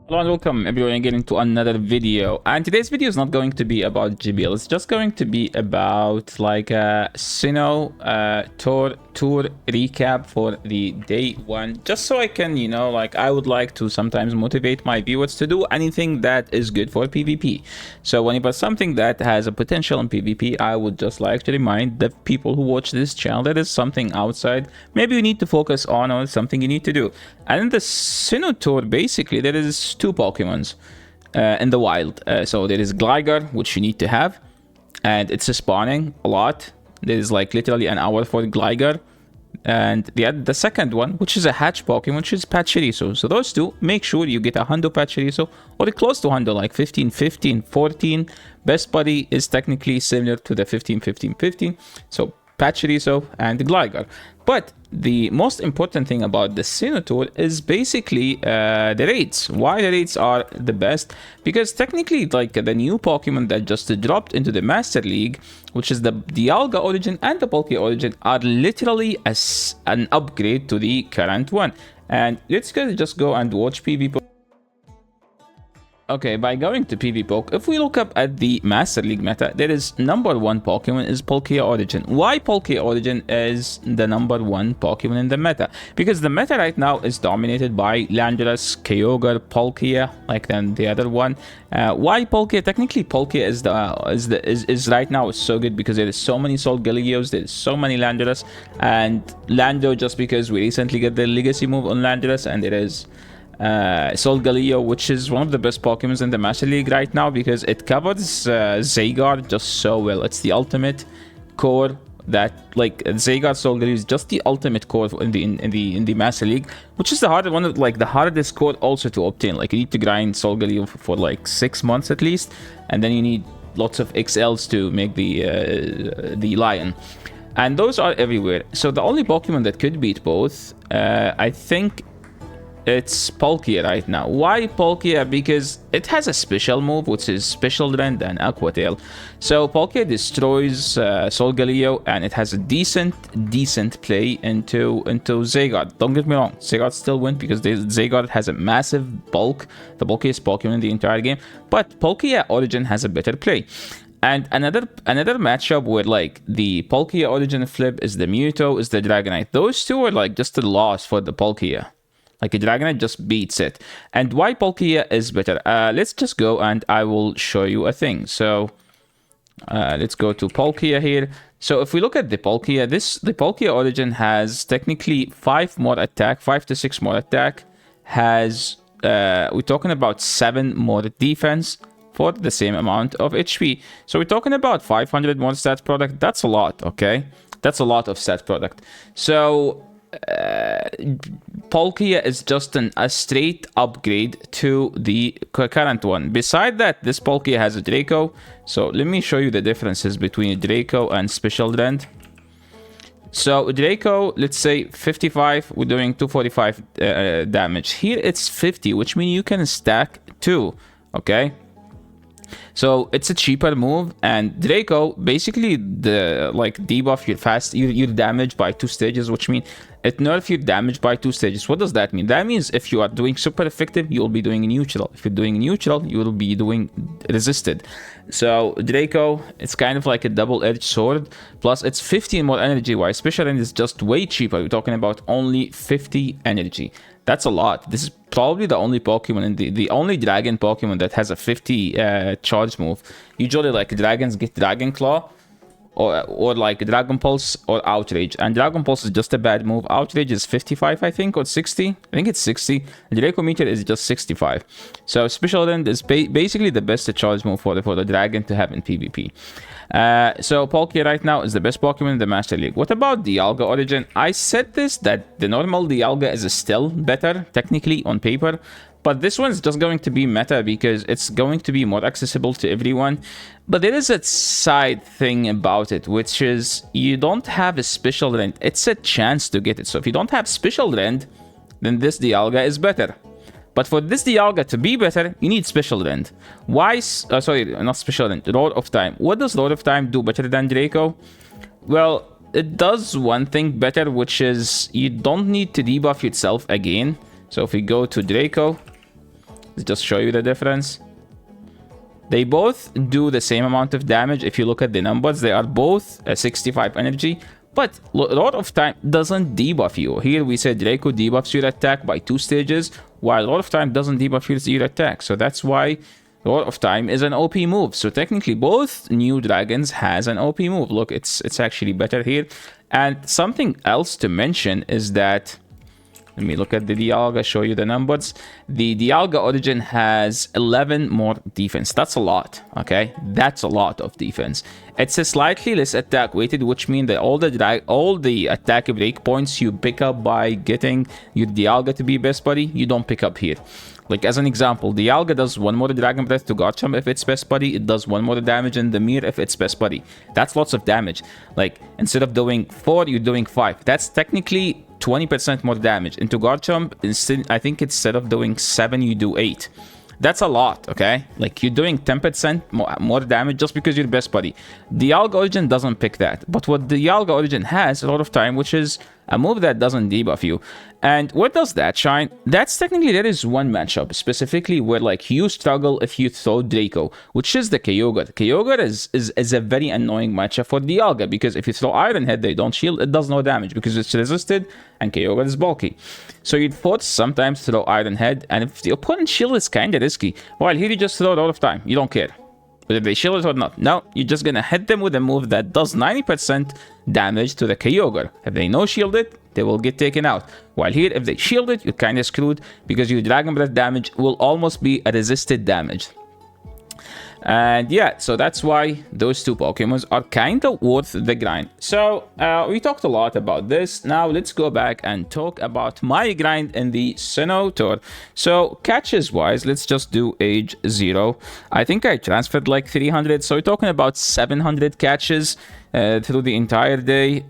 Hello and welcome everyone again into another video, and today's video is not going to be about GBL. It's just going to be about like a Sinnoh tour recap for the day one, just so I can, like I would like to sometimes motivate my viewers to do anything that is good for PvP. So whenever something that has a potential in PvP, I would just like to remind the people who watch this channel that is something outside maybe you need to focus on, or something you need to do. And in the Sinnoh tour, basically there is two Pokemons in the wild. So there is Gligar, which you need to have, and it's spawning a lot. There is like literally an hour for Gligar. And the second one, which is a hatch Pokemon, which is Pachirisu. So those two, make sure you get a Hundo Pachirisu, or close to Hundo, like 15, 15, 14. Best buddy is technically similar to the 15, 15, 15. So Pachirisu and Gligar. But the most important thing about the Sinnoh tool is basically the raids. Why the raids are the best? Because technically, like the new Pokemon that just dropped into the Master League, which is the Dialga Origin and the Palkia Origin, are literally an upgrade to the current one. And let's just go and watch PvP. Okay, by going to PvPoke, if we look up at the Master League meta, there is number one Pokemon is Palkia Origin. Why Palkia Origin is the number one Pokemon in the meta? Because the meta right now is dominated by Landorus, Kyogre, Palkia, like then the other one. Why Palkia? Technically, Palkia is right now is so good because there is so many Solgaleos, there is so many Landorus, and Lando, just because we recently get the Legacy move on Landorus, and there is Solgaleo, which is one of the best Pokemons in the Master League right now because it covers Zygarde just so well. It's the ultimate core that, like, Zygarde Solgaleo is just the ultimate core in the Master League, which is the hardest one, like the hardest core also to obtain. Like you need to grind Solgaleo for like 6 months at least, and then you need lots of XLs to make the Lion. And those are everywhere. So the only Pokemon that could beat both, I think, it's Palkia right now. Why Palkia? Because it has a special move, which is Special Rend and Aqua Tail. So Palkia destroys Solgaleo, and it has a decent play into Zygarde. Don't get me wrong, Zygarde still wins because Zygarde has a massive bulk, the bulkiest Pokemon in the entire game. But Palkia Origin has a better play. And another matchup where like the Palkia Origin flip is the Mewtwo, is the Dragonite. Those two are like just a loss for the Palkia. Like a Dragonite just beats it. And why Palkia is better? Let's just go and I will show you a thing. So let's go to Palkia here. So if we look at the Palkia, the Palkia Origin has technically 5 to 6 more attack. Has we're talking about 7 more defense for the same amount of HP. So we're talking about 500 more stat product. That's a lot, okay? That's a lot of stat product. So Palkia is just a straight upgrade to the current one. Beside that, this Palkia has a Draco. So let me show you the differences between Draco and Special Rend. So Draco, let's say 55, we're doing 245 damage. Here it's 50, which means you can stack 2, okay? So it's a cheaper move, and Draco basically debuff your damage by 2 stages, which means it nerfs your damage by 2 stages. What does that mean? That means if you are doing super effective, you will be doing neutral. If you're doing neutral, you will be doing resisted. So Draco, it's kind of like a double-edged sword. Plus it's 15 more energy, while Special Rend is just way cheaper. We're talking about only 50 energy. That's a lot. This is probably the only Pokemon in the only dragon Pokemon that has a 50 charge move. Usually like dragons get Dragon Claw or like Dragon Pulse or Outrage, and Dragon Pulse is just a bad move. Outrage is 55, I think, or 60. I think it's 60. Draco Meteor is just 65. So Special Rend is basically the best charge move for the dragon to have in PvP. So Palkia right now is the best Pokemon in the Master League. What about Dialga Origin? I said this, that the normal Dialga is still better technically on paper, but this one's just going to be meta because it's going to be more accessible to everyone. But there is a side thing about it, which is you don't have a Special Rend. It's a chance to get it. So if you don't have Special Rend, then this Dialga is better. But for this Dialga to be better, you need Special Rend. Why? Sorry, not Special Rend. Roar of Time. What does Roar of Time do better than Draco? Well, it does one thing better, which is you don't need to debuff yourself again. So if we go to Draco, Let's just show you the difference. They both do the same amount of damage. If you look at the numbers, they are both 65 energy. But Lord of Time doesn't debuff you. Here we said Draco debuffs your attack by 2 stages, while Lord of Time doesn't debuff your attack. So that's why Lord of Time is an OP move. So technically both new dragons has an OP move. Look, it's actually better here. And something else to mention is that, let me look at the Dialga, show you the numbers. The Dialga Origin has 11 more defense. That's a lot, okay? That's a lot of defense. It's a slightly less attack weighted, which means that all the attack break points you pick up by getting your Dialga to be best buddy, you don't pick up here. Like, as an example, Dialga does 1 more Dragon Breath to Garchomp if it's best buddy. It does 1 more damage in the mirror if it's best buddy. That's lots of damage. Like, instead of doing 4, you're doing 5. That's technically 20% more damage. Into Garchomp, instead, I think instead of doing 7, you do 8. That's a lot, okay? Like, you're doing 10% more damage just because you're best buddy. Dialga Origin doesn't pick that. But what the Dialga Origin has a lot of time, which is a move that doesn't debuff you. And what does that shine? That's technically, there is one matchup specifically where like you struggle if you throw Draco, which is the Kyogre. Kyogre is a very annoying matchup for Dialga, because if you throw Iron Head, they don't shield, it does no damage because it's resisted and Kyogre is bulky. So you'd force sometimes to throw Iron Head, and if the opponent shield is kinda risky, while here you just throw it all of time, you don't care whether they shield it or not. No, you're just gonna hit them with a move that does 90% damage to the Kyogre. If they no shield it, they will get taken out. While here, if they shield it, you're kind of screwed because your Dragon Breath damage will almost be a resisted damage. And yeah, so that's why those two Pokemons are kind of worth the grind. So we talked a lot about this. Now let's go back and talk about my grind in the Sinnoh tour. So catches wise, let's just do age 0. I think I transferred like 300. So we're talking about 700 catches through the entire day.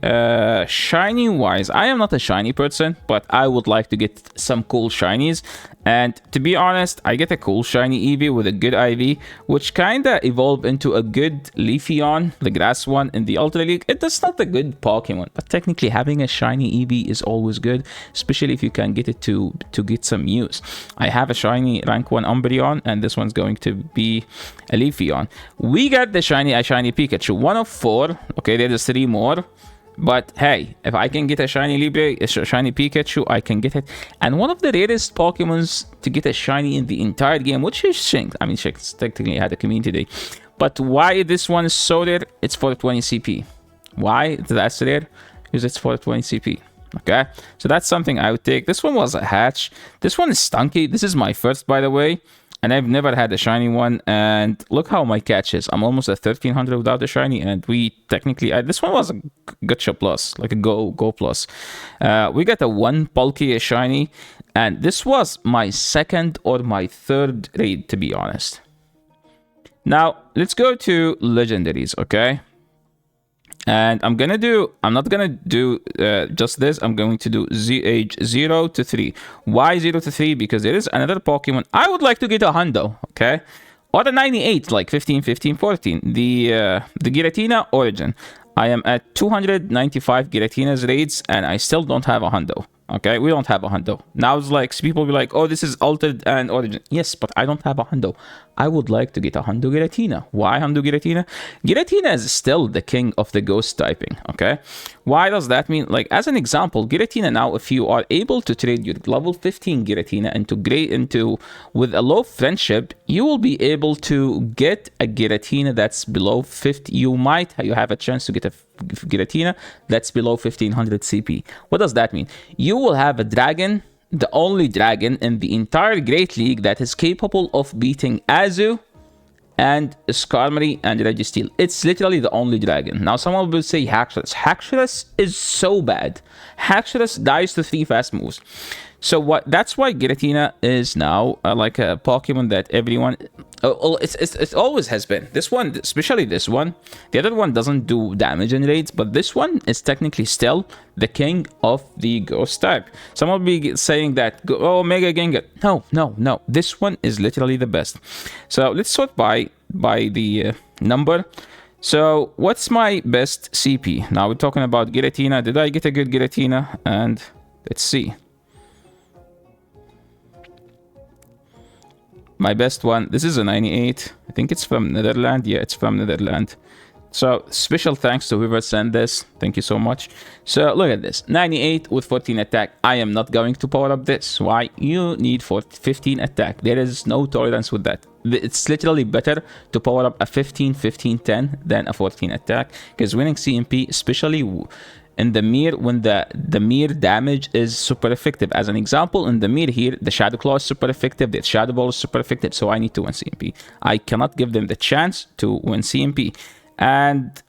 Shiny wise, I am not a shiny person, but I would like to get some cool shinies. And to be honest, I get a cool shiny Eevee with a good IV, which kinda evolved into a good Leafeon, the grass one, in the Ultra League. It is not a good Pokemon, but technically having a shiny Eevee is always good, especially if you can get it to get some use. I have a shiny rank 1 Umbreon, and this one's going to be a Leafeon. We got the shiny Pikachu, 1 of 4. Okay, there's 3 more. But hey, if I can get a shiny Pikachu, I can get it. And one of the rarest Pokemons to get a shiny in the entire game, which is Shinx. I mean, Shinx technically had a community day. But why this one is so rare? It's 420 CP. Why that's rare? Because it's 420 CP. Okay, so that's something I would take. This one was a hatch. This one is stunky. This is my first, by the way. And I've never had a shiny one, and look how my catch is. I'm almost at 1300 without a shiny, and we technically... this one was a Gotcha Plus, like a Go Plus. We got a 1 Palkia shiny, and this was my 2nd or my 3rd raid, to be honest. Now, let's go to legendaries, okay? And I'm not gonna do just this. I'm going to do age 0 to 3. Why 0 to 3? Because there is another Pokemon I would like to get a hundo, okay? Or a 98, like 15, 15, 14. The Giratina Origin. I am at 295 Giratina's raids, and I still don't have a hundo. Okay, we don't have a hundo. Now it's like, people be like, oh, this is altered and origin. Yes, but I don't have a hundo. I would like to get a hundo Giratina. Why hundo Giratina? Giratina is still the king of the ghost typing, okay? Why does that mean? Like, as an example, Giratina now, if you are able to trade your level 15 Giratina into with a low friendship, you will be able to get a Giratina that's below 50. You have a chance to get a Giratina that's below 1500 CP. What does that mean? You will have a dragon, the only dragon in the entire Great League that is capable of beating Azu and Skarmory and Registeel. It's literally the only dragon. Now, someone will say Haxorus. Haxorus is so bad. Haxorus dies to 3 fast moves. So that's why Giratina is now like a Pokemon that everyone... it always has been. This one, especially this one. The other one doesn't do damage in raids, but this one is technically still the king of the ghost type. Someone will be saying that, oh, Mega Gengar. No. This one is literally the best. So let's sort by the number. So what's my best CP? Now we're talking about Giratina. Did I get a good Giratina? And let's see. My best one, this is a 98. I think it's from Netherlands. Yeah, it's from Netherlands. So special thanks to whoever sent this. Thank you so much. So look at this. 98 with 14 attack. I am not going to power up this. Why? You need 15 attack. There is no tolerance with that. It's literally better to power up a 15, 15, 10 than a 14 attack. Because winning CMP, especially in the mirror, when the mirror damage is super effective. As an example, in the mirror here, the Shadow Claw is super effective, the Shadow Ball is super effective, so I need to win CMP. I cannot give them the chance to win CMP. And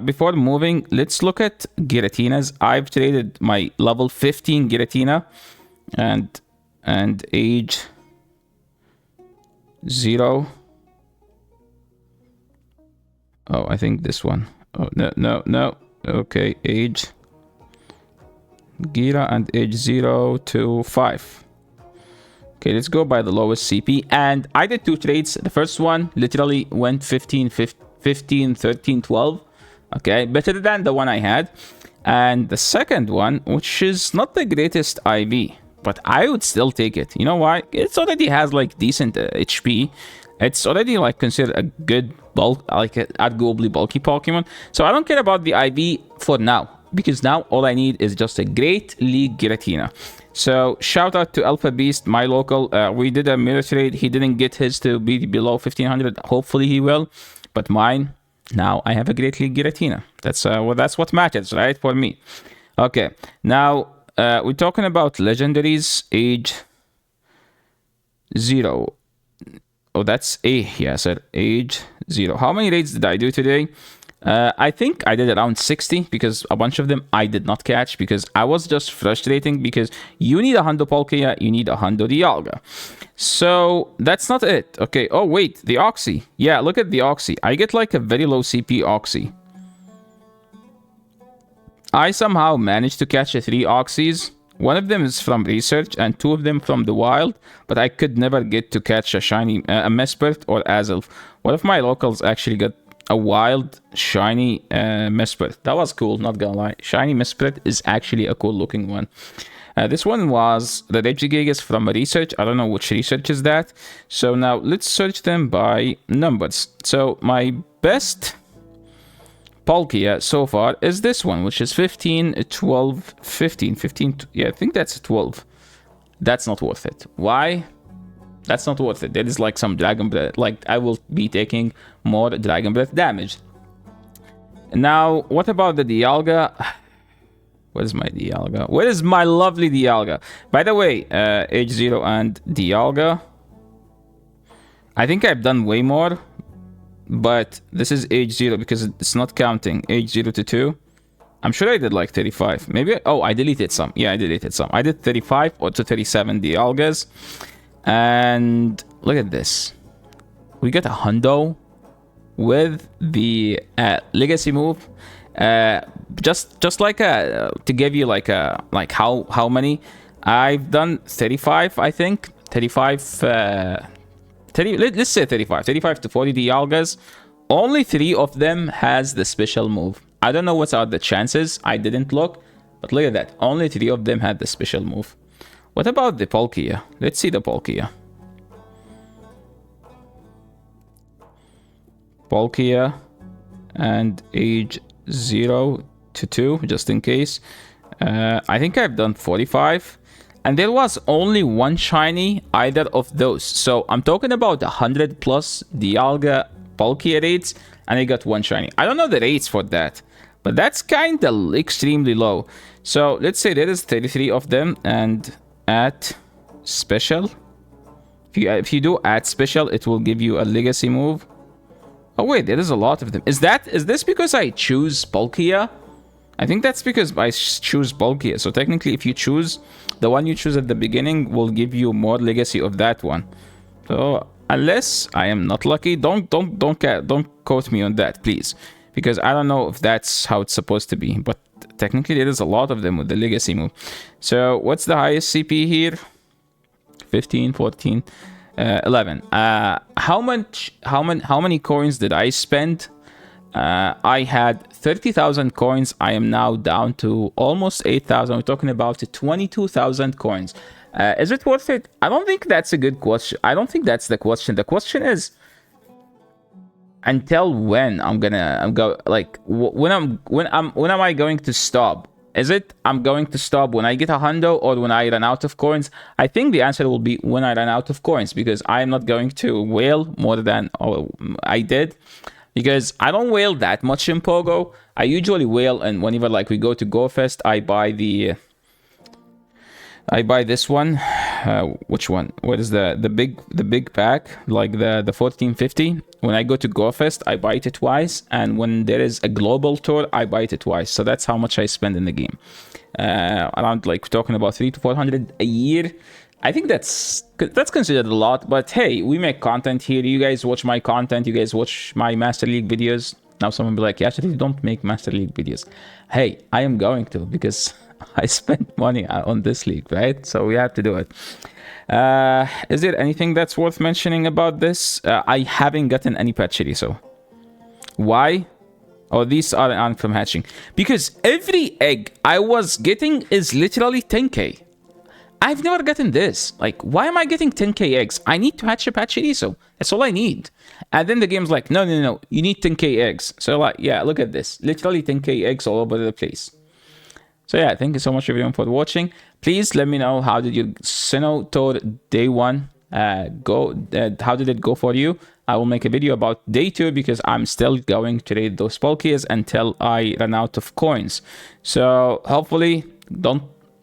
before moving, let's look at Giratinas. I've traded my level 15 Giratina and age 0. Oh, I think this one. Oh, no. Okay, age Gira and age 0 to 5. Okay, let's go by the lowest CP. And I did 2 trades. The first one literally went 15, 13, 12. Okay, better than the one I had. And the second one, which is not the greatest IV, but I would still take it. You know why? It already has like decent HP. It's already like considered a good bulk, like arguably bulky Pokemon. So I don't care about the IV for now, because now all I need is just a great League Giratina. So shout out to Alpha Beast, my local. We did a mirror trade. He didn't get his to be below 1500. Hopefully he will. But mine, now I have a great League Giratina. That's what matters, right? For me. Okay. Now we're talking about legendaries, age 0. Oh, that's A. Yeah, I said age 0. How many raids did I do today? I think I did around 60 because a bunch of them I did not catch because I was just frustrating because you need a Hundo Palkia, you need a Hundo Dialga. So that's not it. Okay. Oh, wait. The Oxy. Yeah, look at the Oxy. I get like a very low CP Oxy. I somehow managed to catch 3 Oxys. One of them is from research and 2 of them from the wild, but I could never get to catch a shiny, a Mesprit or Azelf. One of my locals actually got a wild shiny Mesprit. That was cool, not gonna lie. Shiny Mesprit is actually a cool looking one. This one was the Regigigas from research. I don't know which research is that. So now let's search them by numbers. So my best Palkia so far is this one, which is 15, 12, 15, 15. Yeah, I think that's 12. That's not worth it. Why? That's not worth it. There is like some Dragon Breath. Like I will be taking more Dragon Breath damage. Now, what about the Dialga? Where's my Dialga? Where is my lovely Dialga? By the way, age 0 and Dialga. I think I've done way more. But this is age 0 because it's not counting. Age 0 to 2. I'm sure I did like 35. Maybe. Oh, I deleted some. Yeah, I deleted some. I did 35 or to 37 Dialgas. And look at this. We got a Hundo with the legacy move. Just like to give you like how many. I've done 35, I think. 35. 30, let's say 35 to 40 Dialgas. Only 3 of them has the special move. I don't know what are the chances. I didn't look, but look at that. Only 3 of them had the special move. What about the Palkia? Let's see the Palkia. Palkia and age 0 to 2, just in case. I think I've done 45. And there was only 1 shiny either of those. So I'm talking about 100 plus Dialga Palkia rates, and I got 1 shiny. I don't know the rates for that, but that's kind of extremely low. So let's say there is 33 of them, and at special, if you do at special, it will give you a legacy move. Oh wait, there is a lot of them. Is this because I choose Palkia? I think that's because I choose Palkia. So technically, if you choose the one you choose at the beginning, will give you more legacy of that one. So unless I am not lucky, don't quote me on that, please, because I don't know if that's how it's supposed to be. But technically, there is a lot of them with the legacy move. So what's the highest CP here? 15, 14, 11. How many coins did I spend? I had 30,000 coins. I am now down to almost 8,000. We're talking about 22,000 coins. Is it worth it? I don't think that's a good question. I don't think that's the question. The question is, until when I'm go like when am I going to stop? Is it I'm going to stop when I get a hundo or when I run out of coins? I think the answer will be when I run out of coins, because I'm not going to whale more than I did, because I don't whale that much in Pogo. I usually whale, and whenever like we go to Go Fest, I buy this one. Which one? What is the big pack? Like the 1450. When I go to Go Fest, I buy it twice, and when there is a global tour, I buy it twice. So that's how much I spend in the game. Around like talking about 300 to 400 a year. I think that's considered a lot, but hey, we make content here. You guys watch my content. You guys watch my Master League videos. Now someone will be like, yeah, actually, you don't make Master League videos. Hey, I am going to, because I spent money on this league, right? So we have to do it. Is there anything that's worth mentioning about this? I haven't gotten any pet chili, so why? Oh, these are on from hatching, because every egg I was getting is literally 10k. I've never gotten this. Like, why am I getting 10k eggs? I need to hatch a pet chili, so that's all I need. And then the game's like, no, you need 10k eggs. So like, yeah, look at this, literally 10k eggs all over the place. So yeah, thank you so much everyone for watching. Please let me know, how did your Sinnoh tour day 1 go? How did it go for you? I will make a video about day 2, because I'm still going to raid those Pokés until I run out of coins. So hopefully,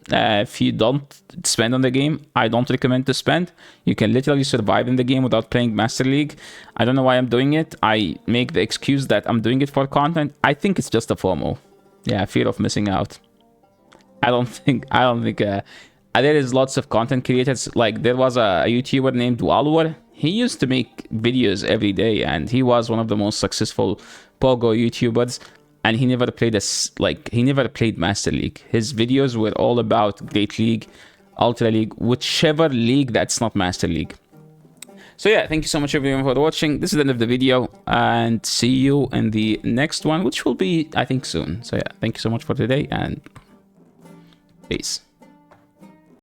if you don't spend on the game, I don't recommend to spend. You can literally survive in the game without playing Master League. I don't know why I'm doing it. I make the excuse that I'm doing it for content. I think it's just a FOMO. Yeah, fear of missing out. I don't think there is lots of content creators. Like, there was a YouTuber named Walwar. He used to make videos every day, and he was one of the most successful Pogo YouTubers, and he never played he never played Master League. His videos were all about Great League, Ultra League, whichever league that's not Master League. So yeah, thank you so much everyone for watching. This is the end of the video, and see you in the next one, which will be, I think, soon. So yeah, thank you so much for today, and peace.